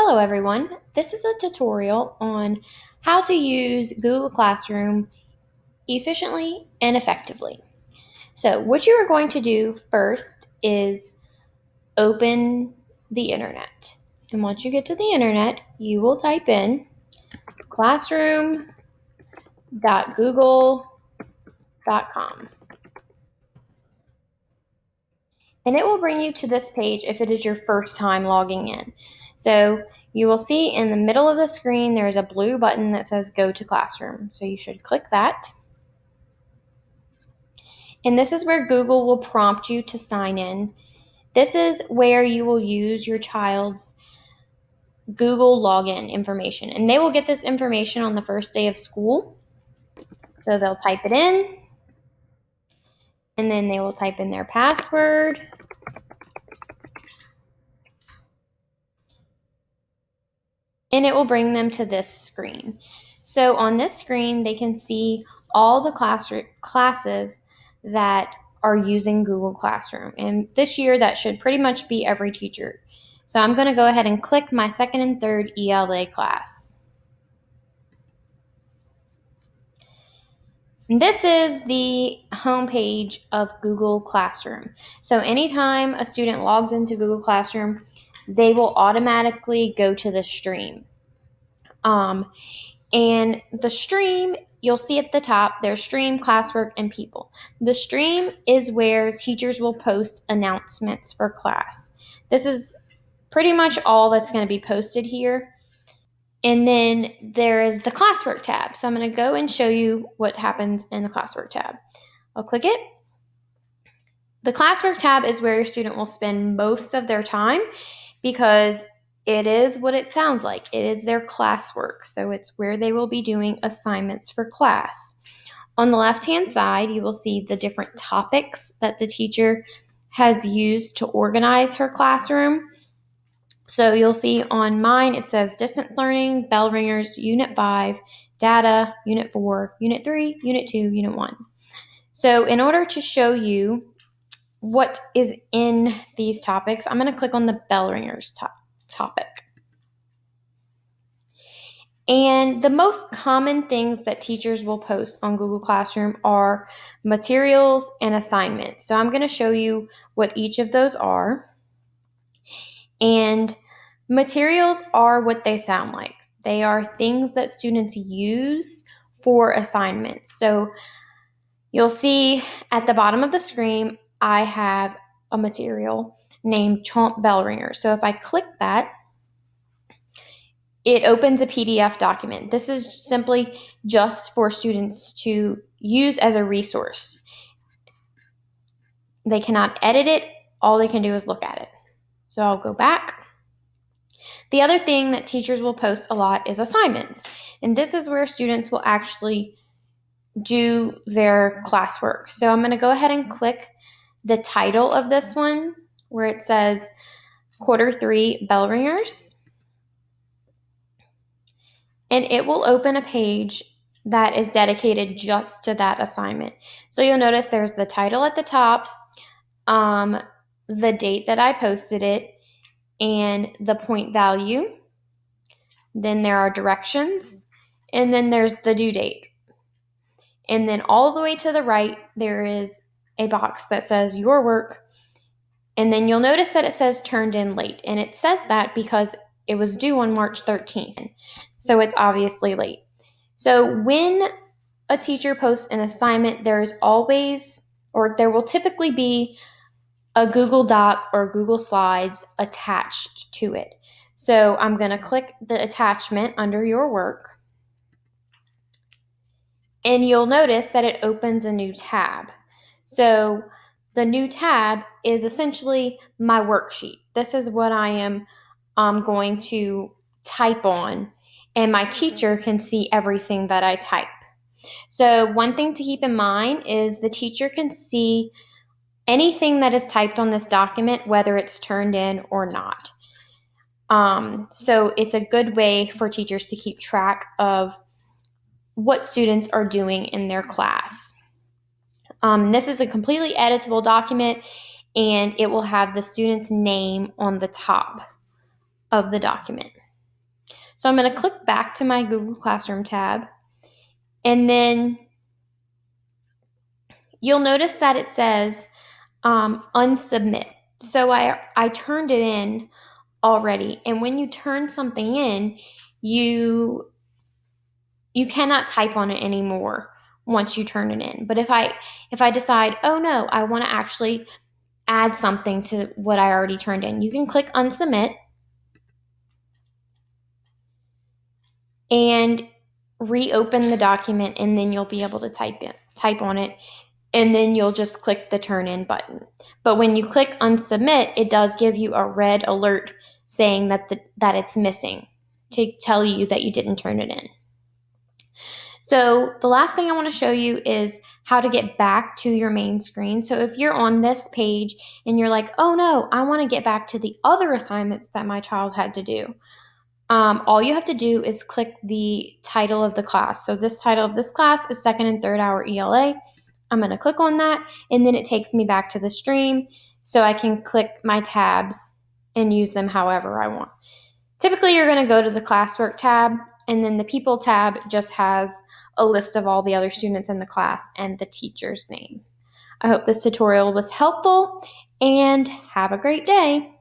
Hello everyone, this is a tutorial on how to use Google Classroom efficiently and effectively. So what you are going to do first is open the internet. And once you get to the internet, you will type in classroom.google.com. And it will bring you to this page if it is your first time logging in. So you will see in the middle of the screen there is a blue button that says Go to Classroom. So you should click that. And this is where Google will prompt you to sign in. This is where you will use your child's Google login information. And they will get this information on the first day of school. So they'll type it in, and then they will type in their password. And it will bring them to this screen. So on this screen, they can see all the classes that are using Google Classroom. And this year, that should pretty much be every teacher. So I'm going to go ahead and click my second and third ELA class. And this is the home page of Google Classroom. So anytime a student logs into Google Classroom, they will automatically go to the stream. And the stream, you'll see at the top, there's stream, classwork, and people. The stream is where teachers will post announcements for class. This is pretty much all that's going to be posted here. And then there is the classwork tab. So I'm going to go and show you what happens in the classwork tab. I'll click it. The classwork tab is where your student will spend most of their time because it is what it sounds like. It is their classwork. So it's where they will be doing assignments for class. On the left-hand side, you will see the different topics that the teacher has used to organize her classroom. So you'll see on mine, it says distance learning, bell ringers, unit 5, data, unit 4, unit 3, unit 2, unit 1. So in order to show you what is in these topics, I'm going to click on the bell ringers topic. And the most common things that teachers will post on Google Classroom are materials and assignments. So I'm going to show you what each of those are. And materials are what they sound like. They are things that students use for assignments. So you'll see at the bottom of the screen, I have a material named Chomp Bell Ringer. So if I click that, it opens a PDF document. This is simply just for students to use as a resource. They cannot edit it. All they can do is look at it. So I'll go back. The other thing that teachers will post a lot is assignments. And this is where students will actually do their classwork. So I'm going to go ahead and click the title of this one where it says Quarter 3 Bell Ringers. And it will open a page that is dedicated just to that assignment. So you'll notice there's the title at the top, the date that I posted it, and the point value. Then there are directions, and then there's the due date. And then all the way to the right, there is a box that says your work. And then you'll notice that it says turned in late. And it says that because it was due on March 13th. So it's obviously late. So when a teacher posts an assignment, there's always, or there will typically be a Google Doc or Google Slides attached to it. So I'm going to click the attachment under your work. And you'll notice that it opens a new tab. So the new tab is essentially my worksheet. This is what I am going to type on, and my teacher can see everything that I type. So one thing to keep in mind is the teacher can see anything that is typed on this document, whether it's turned in or not. So it's a good way for teachers to keep track of what students are doing in their class. This is a completely editable document, and it will have the student's name on the top of the document. So I'm going to click back to my Google Classroom tab, and then you'll notice that it says unsubmit. So I turned it in already, and when you turn something in, you cannot type on it anymore once you turn it in. But if I decide, oh no, I want to actually add something to what I already turned in, you can click unsubmit and reopen the document, and then you'll be able to type on it, and then you'll just click the turn in button. But when you click unsubmit, it does give you a red alert saying that it's missing, to tell you that you didn't turn it in. So the last thing I want to show you is how to get back to your main screen. So if you're on this page and you're like, oh no, I want to get back to the other assignments that my child had to do, all you have to do is click the title of the class. So this title of this class is second and third hour ELA. I'm going to click on that, and then it takes me back to the stream so I can click my tabs and use them however I want. Typically, you're going to go to the classwork tab, and then the people tab just has a list of all the other students in the class and the teacher's name. I hope this tutorial was helpful, and have a great day.